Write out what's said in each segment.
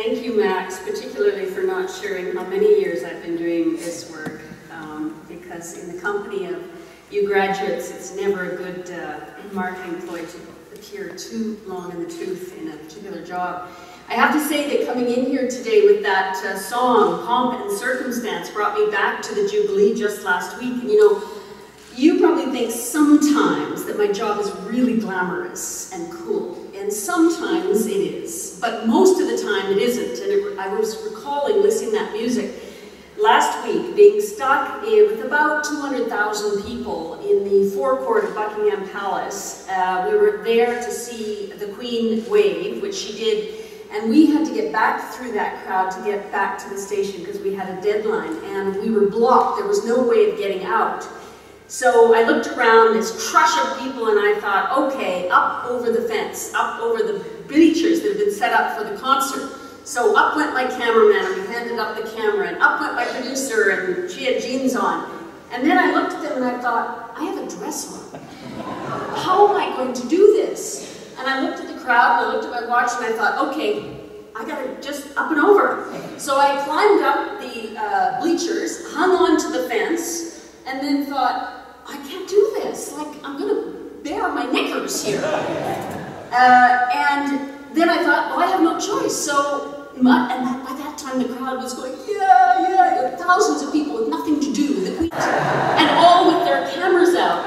Thank you, Max, particularly for not sharing how many years I've been doing this work, because in the company of you graduates, it's never a good marketing ploy to appear too long in the tooth in a particular job. I have to say that coming in here today with that song, Pomp and Circumstance, brought me back to the Jubilee just last week. And you know, you probably think sometimes that my job is really glamorous and cool, and sometimes it is, but most of the time it isn't. And I was recalling listening to that music last week, being stuck with about 200,000 people in the forecourt of Buckingham Palace. We were there to see the Queen wave, which she did, and we had to get back through that crowd to get back to the station because we had a deadline, and we were blocked. There was no way of getting out. So I looked around, this crush of people, and I thought, okay, up over the fence, up over the bleachers that had been set up for the concert. So up went my cameraman, and we handed up the camera, and up went my producer, and she had jeans on. And then I looked at them and I thought, I have a dress on. How am I going to do this? And I looked at the crowd, and I looked at my watch, and I thought, okay, I gotta just up and over. So I climbed up the bleachers, hung on to the fence, and then thought, I can't do this. Like, I'm gonna bare my knickers here. And then I thought, well, I have no choice. So, and by that time the crowd was going, yeah, yeah, thousands of people with nothing to do, the Queen, and all with their cameras out.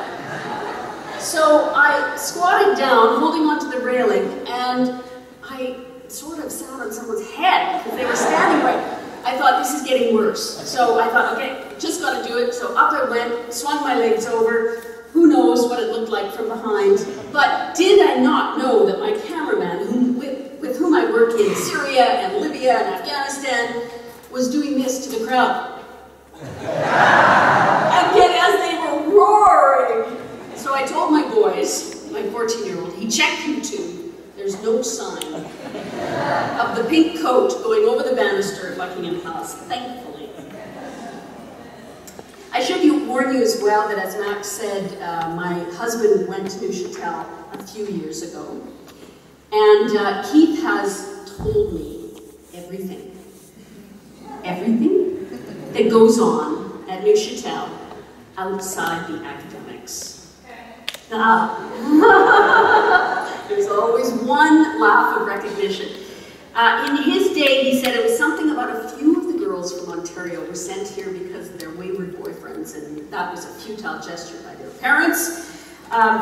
So I squatted down, holding onto the railing, and I sort of sat on someone's head because they were standing right. I thought, this is getting worse. So I thought, okay, just got to do it. So up I went, swung my legs over. Who knows what it looked like from behind. But did I not know that my cameraman, with whom I work in Syria and Libya and Afghanistan, was doing this to the crowd. Again, as they were roaring. So I told my boys, my 14-year-old, he checked YouTube. There's no sign of the pink coat going over the banister at Buckingham Palace, thankfully. I should warn you as well that, as Max said, my husband went to Neuchâtel a few years ago, and Keith has told me everything that goes on at Neuchâtel outside the academics. There's always one laugh of recognition. In his day, he said it was something about a few of the girls from Ontario were sent here because of their wayward boyfriends, and that was a futile gesture by their parents.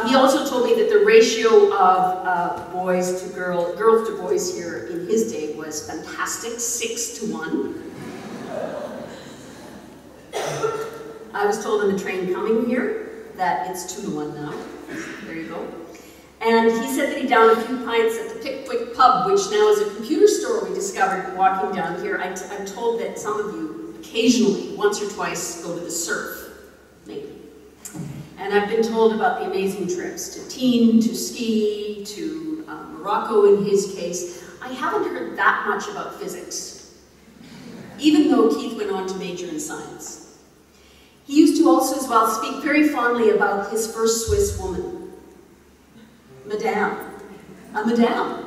He also told me that the ratio of girls to boys here in his day was fantastic, 6 to 1. I was told on the train coming here that it's 2 to 1 now. There you go. And he said that he downed a few pints at the Pickwick pub, which now is a computer store we discovered walking down here. I'm told that some of you occasionally, once or twice, go to the surf, maybe. And I've been told about the amazing trips to Teen, to ski, to Morocco in his case. I haven't heard that much about physics, even though Keith went on to major in science. He used to also as well speak very fondly about his first Swiss woman, Madame, a Madame.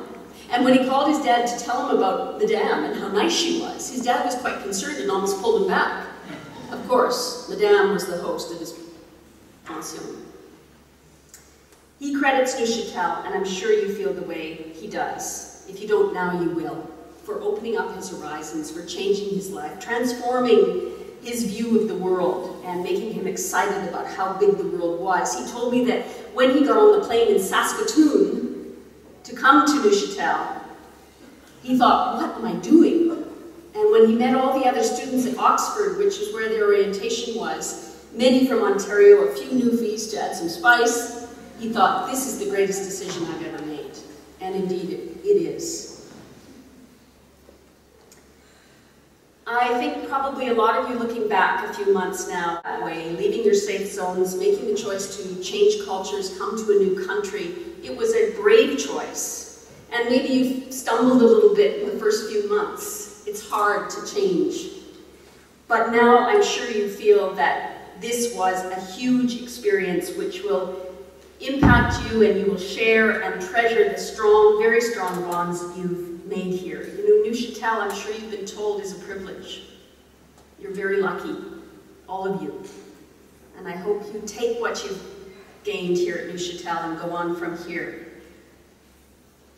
And when he called his dad to tell him about Madame and how nice she was, his dad was quite concerned and almost pulled him back. Of course, Madame was the host of his pension. He credits Neuchâtel, and I'm sure you feel the way he does. If you don't now, you will, for opening up his horizons, for changing his life, transforming his view of the world and making him excited about how big the world was. He told me that when he got on the plane in Saskatoon to come to Neuchâtel, he thought, what am I doing? And when he met all the other students at Oxford, which is where their orientation was, many from Ontario, a few newfies to add some spice, he thought, this is the greatest decision I've ever made. And indeed, it is. I think probably a lot of you looking back a few months now that way, leaving your safe zones, making the choice to change cultures, come to a new country, it was a brave choice. And maybe you stumbled a little bit in the first few months. It's hard to change. But now I'm sure you feel that this was a huge experience which will impact you, and you will share and treasure the strong, very strong bonds that you've made here. You know, Neuchâtel, I'm sure you've been told, is a privilege. You're very lucky, all of you. And I hope you take what you've gained here at Neuchâtel and go on from here.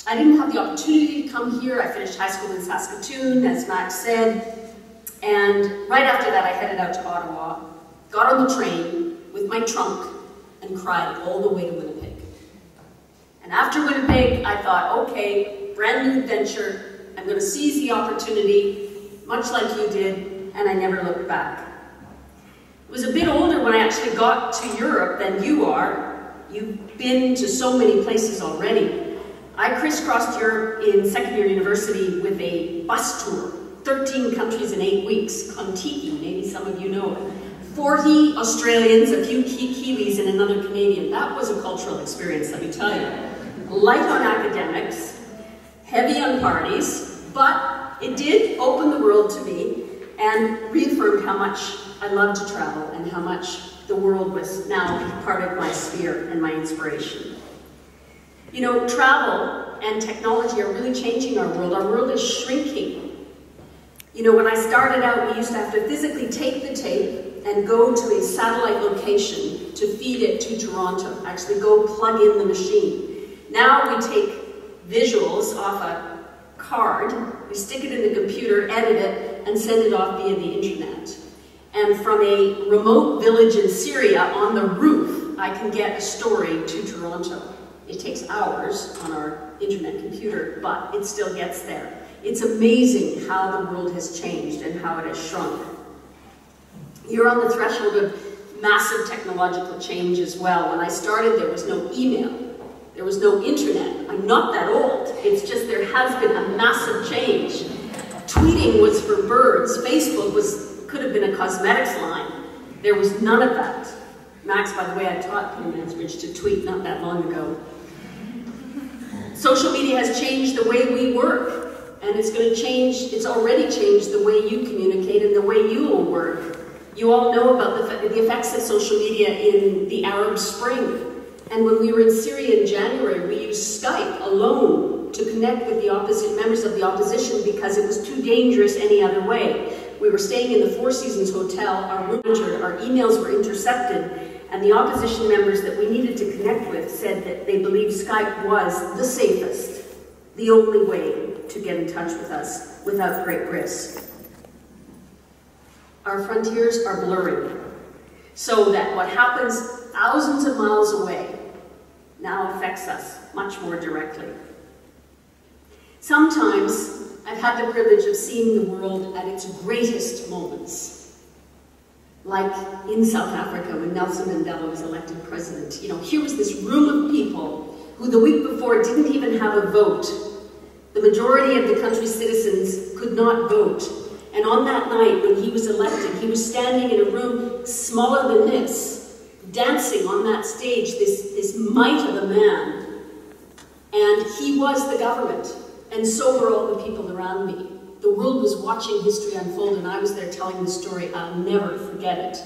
I didn't have the opportunity to come here. I finished high school in Saskatoon, as Max said. And right after that, I headed out to Ottawa, got on the train with my trunk, and cried all the way to Winnipeg. And after Winnipeg, I thought, okay, brand new adventure. I'm going to seize the opportunity, much like you did, and I never looked back. I was a bit older when I actually got to Europe than you are. You've been to so many places already. I crisscrossed Europe in second-year university with a bus tour, 13 countries in 8 weeks, Kon-Tiki, maybe some of you know it. 40 Australians, a few Kiwis, and another Canadian. That was a cultural experience, let me tell you. Light on academics, heavy on parties, but it did open the world to me and reaffirmed how much I love to travel and how much the world was now part of my sphere and my inspiration. You know, travel and technology are really changing our world. Our world is shrinking. You know, when I started out, we used to have to physically take the tape and go to a satellite location to feed it to Toronto, actually go plug in the machine. Now we take visuals off a card, we stick it in the computer, edit it, and send it off via the internet. And from a remote village in Syria on the roof, I can get a story to Toronto. It takes hours on our internet computer, but it still gets there. It's amazing how the world has changed and how it has shrunk. You're on the threshold of massive technological change as well. When I started, there was no email. There was no internet. I'm not that old. It's just there has been a massive change. Tweeting was for birds. Facebook could have been a cosmetics line. There was none of that. Max, by the way, I taught Peter Mansbridge to tweet not that long ago. Social media has changed the way we work, and it's going to change, it's already changed the way you communicate and the way you will work. You all know about the effects of social media in the Arab Spring. And when we were in Syria in January, we used Skype alone to connect with the members of the opposition because it was too dangerous any other way. We were staying in the Four Seasons Hotel, our emails were intercepted, and the opposition members that we needed to connect with said that they believed Skype was the safest, the only way to get in touch with us without great risk. Our frontiers are blurring, so that what happens thousands of miles away now affects us much more directly. Sometimes I've had the privilege of seeing the world at its greatest moments. Like in South Africa when Nelson Mandela was elected president. You know, here was this room of people who the week before didn't even have a vote. The majority of the country's citizens could not vote. And on that night when he was elected, he was standing in a room smaller than this, dancing on that stage, this mite of a man. And he was the government, and so were all the people around me. The world was watching history unfold, and I was there telling the story. I'll never forget it.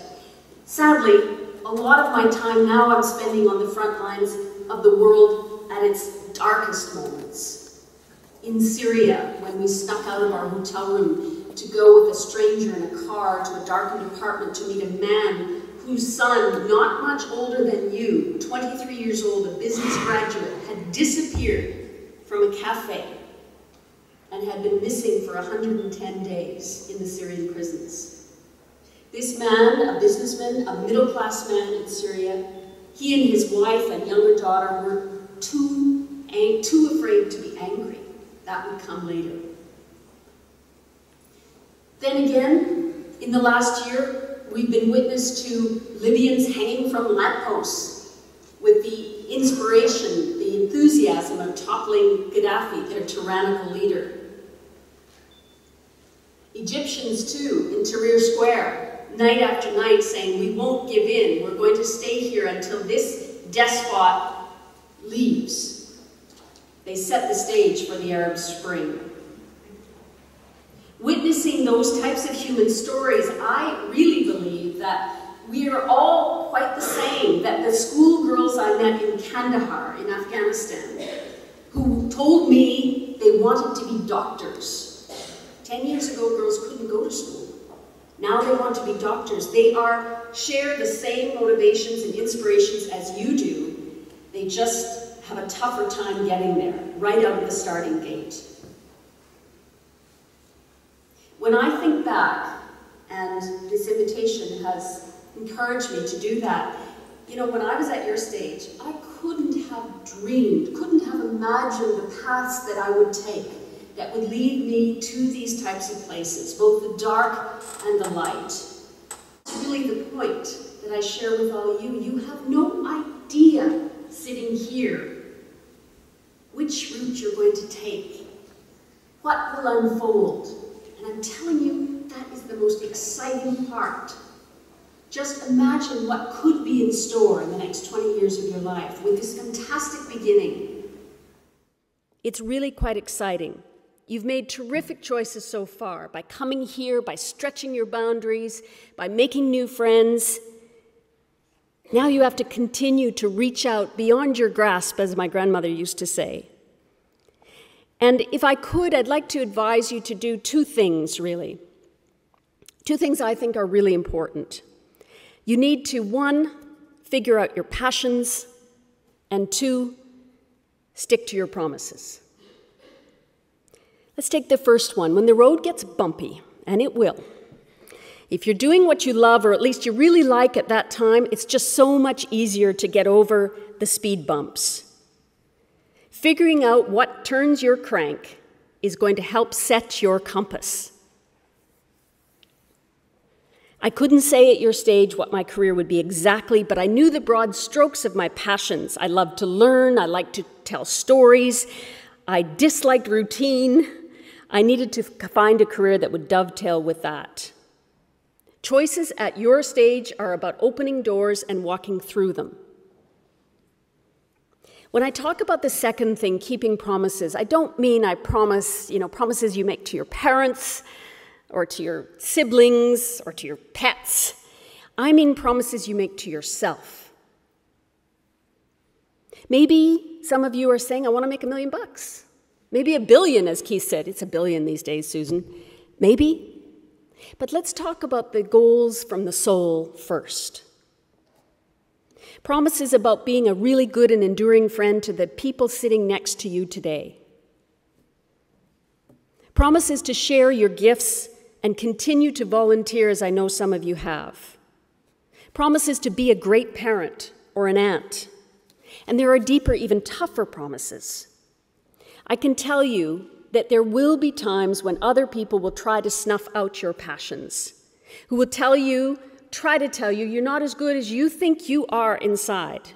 Sadly, a lot of my time now I'm spending on the front lines of the world at its darkest moments. In Syria, when we snuck out of our hotel room to go with a stranger in a car to a darkened apartment to meet a man whose son, not much older than you, 23 years old, a business graduate, had disappeared from a cafe and had been missing for 110 days in the Syrian prisons. This man, a businessman, a middle-class man in Syria, he and his wife and younger daughter were too afraid to be angry. That would come later. Then again, in the last year, we've been witness to Libyans hanging from lampposts with the inspiration, the enthusiasm of toppling Gaddafi, their tyrannical leader. Egyptians too, in Tahrir Square, night after night saying, we won't give in, we're going to stay here until this despot leaves. They set the stage for the Arab Spring. Witnessing those types of human stories, I really believe that we are all quite the same, that the schoolgirls I met in Kandahar, in Afghanistan, who told me they wanted to be doctors, 10 years ago, girls couldn't go to school. Now they want to be doctors. They share the same motivations and inspirations as you do. They just have a tougher time getting there, right out of the starting gate. When I think back, and this invitation has encouraged me to do that, you know, when I was at your stage, I couldn't have dreamed, couldn't have imagined the paths that I would take that would lead me to these types of places, both the dark and the light. It's really the point that I share with all you. You have no idea, sitting here, which route you're going to take, what will unfold. And I'm telling you, that is the most exciting part. Just imagine what could be in store in the next 20 years of your life with this fantastic beginning. It's really quite exciting. You've made terrific choices so far by coming here, by stretching your boundaries, by making new friends. Now you have to continue to reach out beyond your grasp, as my grandmother used to say. And if I could, I'd like to advise you to do two things, really. Two things I think are really important. You need to, one, figure out your passions, and two, stick to your promises. Let's take the first one. When the road gets bumpy, and it will, if you're doing what you love, or at least you really like at that time, it's just so much easier to get over the speed bumps. Figuring out what turns your crank is going to help set your compass. I couldn't say at your stage what my career would be exactly, but I knew the broad strokes of my passions. I loved to learn, I liked to tell stories, I disliked routine. I needed to find a career that would dovetail with that. Choices at your stage are about opening doors and walking through them. When I talk about the second thing, keeping promises, I don't mean I promise, promises you make to your parents or to your siblings or to your pets. I mean promises you make to yourself. Maybe some of you are saying, I want to make $1 million. Maybe $1 billion, as Keith said. It's $1 billion these days, Susan. Maybe. But let's talk about the goals from the soul first. Promises about being a really good and enduring friend to the people sitting next to you today. Promises to share your gifts and continue to volunteer, as I know some of you have. Promises to be a great parent or an aunt. And there are deeper, even tougher promises. I can tell you that there will be times when other people will try to snuff out your passions, who will try to tell you you're not as good as you think you are inside.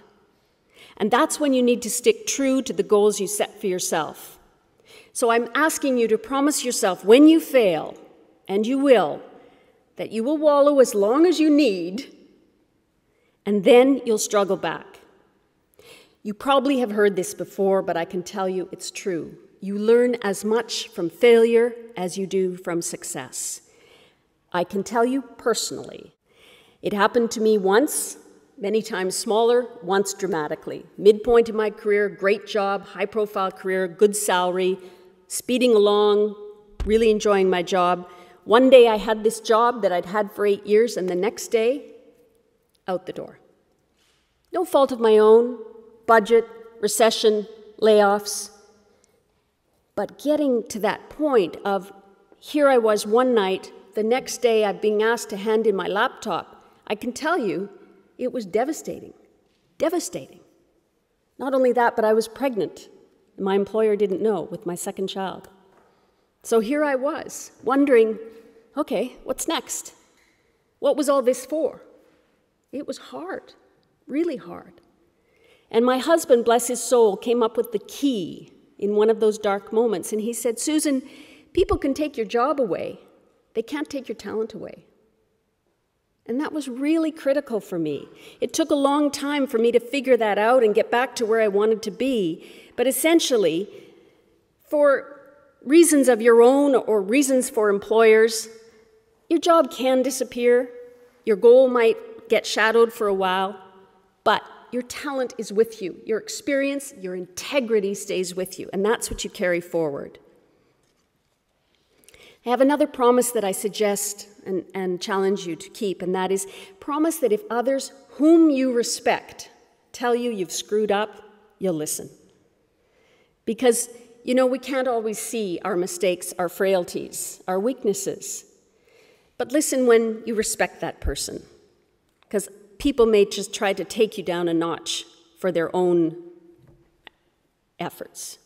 And that's when you need to stick true to the goals you set for yourself. So I'm asking you to promise yourself when you fail, and you will, that you will wallow as long as you need, and then you'll struggle back. You probably have heard this before, but I can tell you it's true. You learn as much from failure as you do from success. I can tell you personally. It happened to me once, many times smaller, once dramatically. Midpoint in my career, great job, high-profile career, good salary, speeding along, really enjoying my job. One day I had this job that I'd had for 8 years, and the next day, out the door. No fault of my own. Budget, recession, layoffs. But getting to that point of, here I was one night, the next day I'm being asked to hand in my laptop, I can tell you it was devastating. Devastating. Not only that, but I was pregnant. My employer didn't know, with my second child. So here I was, wondering, okay, what's next? What was all this for? It was hard, really hard. And my husband, bless his soul, came up with the key in one of those dark moments. And he said, Susan, people can take your job away. They can't take your talent away. And that was really critical for me. It took a long time for me to figure that out and get back to where I wanted to be. But essentially, for reasons of your own or reasons for employers, your job can disappear. Your goal might get shadowed for a while, but your talent is with you. Your experience, your integrity stays with you, and that's what you carry forward. I have another promise that I suggest and challenge you to keep, and that is promise that if others whom you respect tell you you've screwed up, you'll listen. Because, you know, we can't always see our mistakes, our frailties, our weaknesses. But listen when you respect that person, because people may just try to take you down a notch for their own efforts.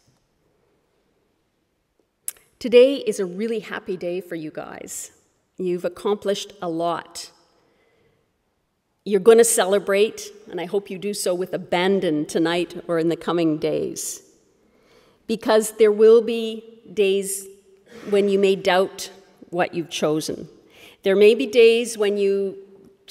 Today is a really happy day for you guys. You've accomplished a lot. You're going to celebrate, and I hope you do so with abandon tonight or in the coming days. Because there will be days when you may doubt what you've chosen. There may be days when you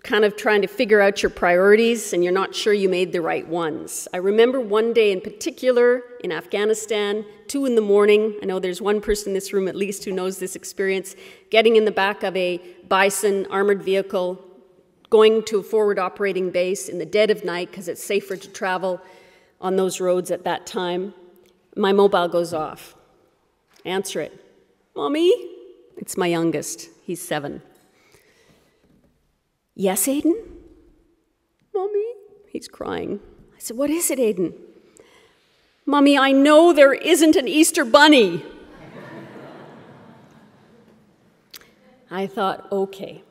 kind of trying to figure out your priorities and you're not sure you made the right ones. I remember one day in particular in Afghanistan, 2 in the morning, I know there's one person in this room at least who knows this experience, getting in the back of a Bison armored vehicle, going to a forward operating base in the dead of night because it's safer to travel on those roads at that time. My mobile goes off. Answer it. Mommy? It's my youngest. He's 7. Yes, Aiden? Mommy? He's crying. I said, what is it, Aiden? Mommy, I know there isn't an Easter bunny. I thought, okay,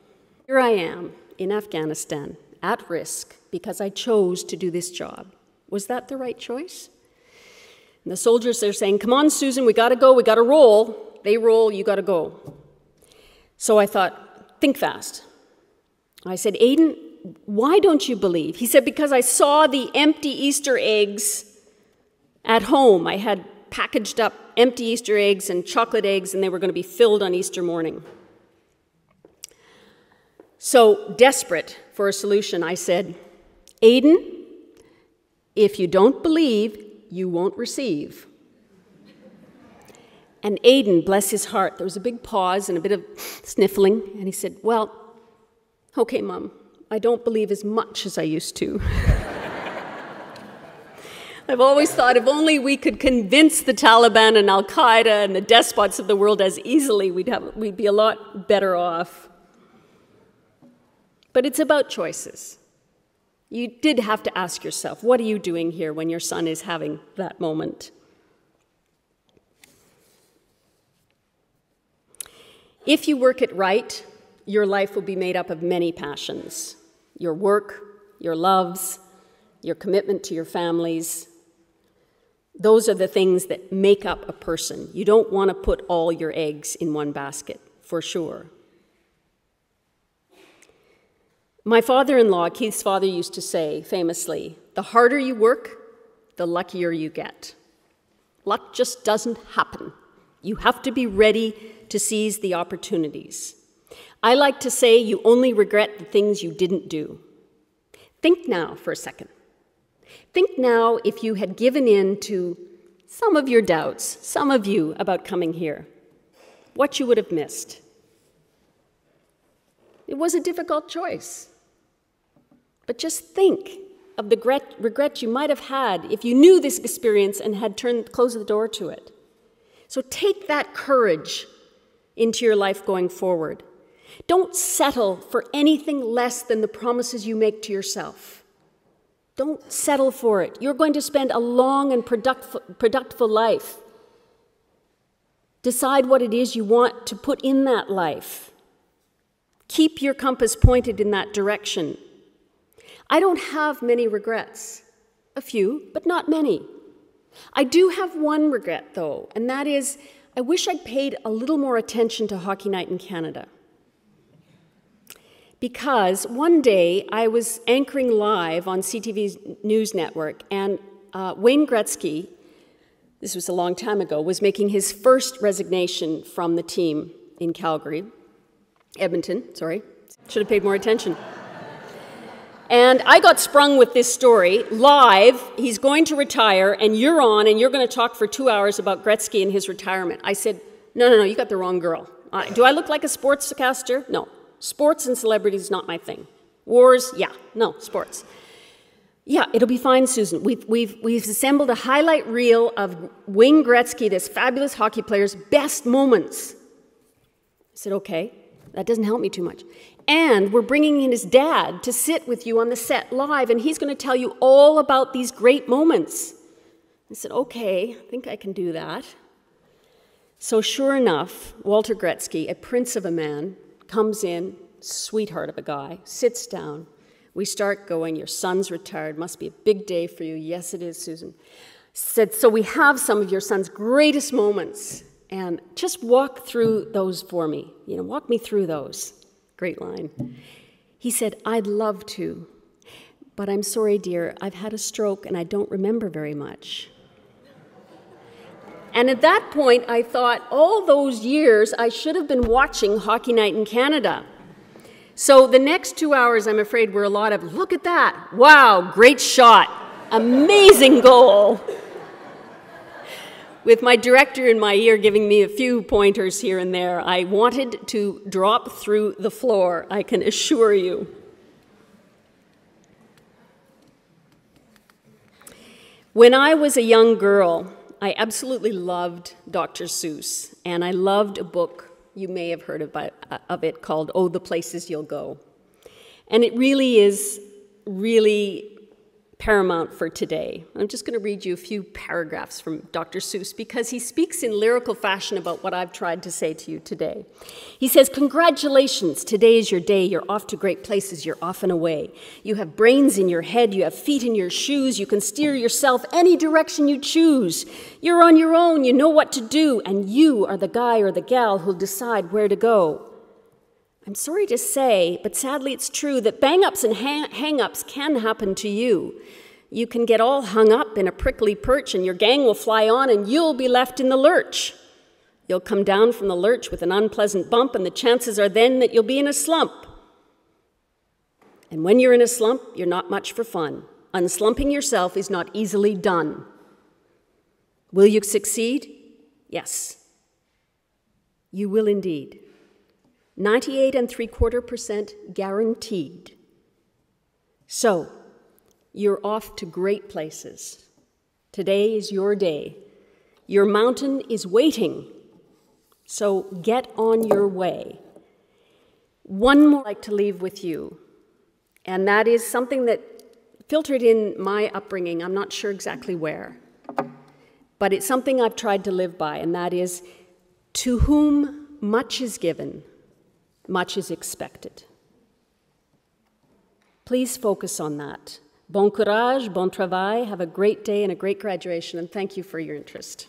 here I am in Afghanistan at risk because I chose to do this job. Was that the right choice? And the soldiers, they're saying, come on, Susan, we got to go, we got to roll. They roll, you got to go. So I thought, think fast. I said, Aiden, why don't you believe? He said, because I saw the empty Easter eggs at home. I had packaged up empty Easter eggs and chocolate eggs, and they were going to be filled on Easter morning. So, desperate for a solution, I said, Aiden, if you don't believe, you won't receive. And Aiden, bless his heart, there was a big pause and a bit of sniffling, and he said, well, okay, Mom, I don't believe as much as I used to. I've always thought if only we could convince the Taliban and Al-Qaeda and the despots of the world as easily, we'd be a lot better off. But it's about choices. You did have to ask yourself, what are you doing here when your son is having that moment? If you work it right, your life will be made up of many passions. Your work, your loves, your commitment to your families. Those are the things that make up a person. You don't want to put all your eggs in one basket, for sure. My father-in-law, Keith's father, used to say famously, the harder you work, the luckier you get. Luck just doesn't happen. You have to be ready to seize the opportunities. I like to say you only regret the things you didn't do. Think now for a second. Think now if you had given in to some of your doubts, some of you about coming here, what you would have missed. It was a difficult choice. But just think of the regret you might have had if you knew this experience and had closed the door to it. So take that courage into your life going forward. Don't settle for anything less than the promises you make to yourself. Don't settle for it. You're going to spend a long and productive life. Decide what it is you want to put in that life. Keep your compass pointed in that direction. I don't have many regrets. A few, but not many. I do have one regret, though, and that is I wish I'd paid a little more attention to Hockey Night in Canada. Because one day I was anchoring live on CTV's news network, and Wayne Gretzky, this was a long time ago, was making his first resignation from the team in Edmonton, sorry. Should have paid more attention. And I got sprung with this story, live, he's going to retire, and you're on, and you're going to talk for 2 hours about Gretzky and his retirement. I said, no, you got the wrong girl. Do I look like a sportscaster? No. Sports and celebrities, not my thing. Wars, yeah, no, sports. Yeah, it'll be fine, Susan. We've assembled a highlight reel of Wayne Gretzky, this fabulous hockey player's best moments. said, okay, that doesn't help me too much. And we're bringing in his dad to sit with you on the set live, and he's going to tell you all about these great moments. I said, okay, I think I can do that. So sure enough, Walter Gretzky, a prince of a man, comes in, sweetheart of a guy, sits down. We start going, your son's retired, must be a big day for you. Yes, it is, Susan. Said, so we have some of your son's greatest moments, and just walk through those for me. You know, walk me through those. Great line. He said, I'd love to, but I'm sorry, dear, I've had a stroke and I don't remember very much. And at that point, I thought, all those years, I should have been watching Hockey Night in Canada. So the next 2 hours, I'm afraid, were a lot of, look at that, wow, great shot, amazing goal. With my director in my ear giving me a few pointers here and there, I wanted to drop through the floor, I can assure you. When I was a young girl, I absolutely loved Dr. Seuss, and I loved a book, you may have heard of it, called Oh, the Places You'll Go. And it really is paramount for today. I'm just going to read you a few paragraphs from Dr. Seuss because he speaks in lyrical fashion about what I've tried to say to you today. He says, congratulations, today is your day. You're off to great places. You're off and away. You have brains in your head. You have feet in your shoes. You can steer yourself any direction you choose. You're on your own. You know what to do. And you are the guy or the gal who'll decide where to go. I'm sorry to say, but sadly it's true that bang-ups and hang-ups can happen to you. You can get all hung up in a prickly perch and your gang will fly on and you'll be left in the lurch. You'll come down from the lurch with an unpleasant bump and the chances are then that you'll be in a slump. And when you're in a slump, you're not much for fun. Unslumping yourself is not easily done. Will you succeed? Yes. You will indeed. 98.75% guaranteed. So, you're off to great places. Today is your day. Your mountain is waiting. So get on your way. One more I'd like to leave with you, and that is something that filtered in my upbringing. I'm not sure exactly where, but it's something I've tried to live by, and that is, to whom much is given, much is expected. Please focus on that. Bon courage, bon travail, have a great day and a great graduation, and thank you for your interest.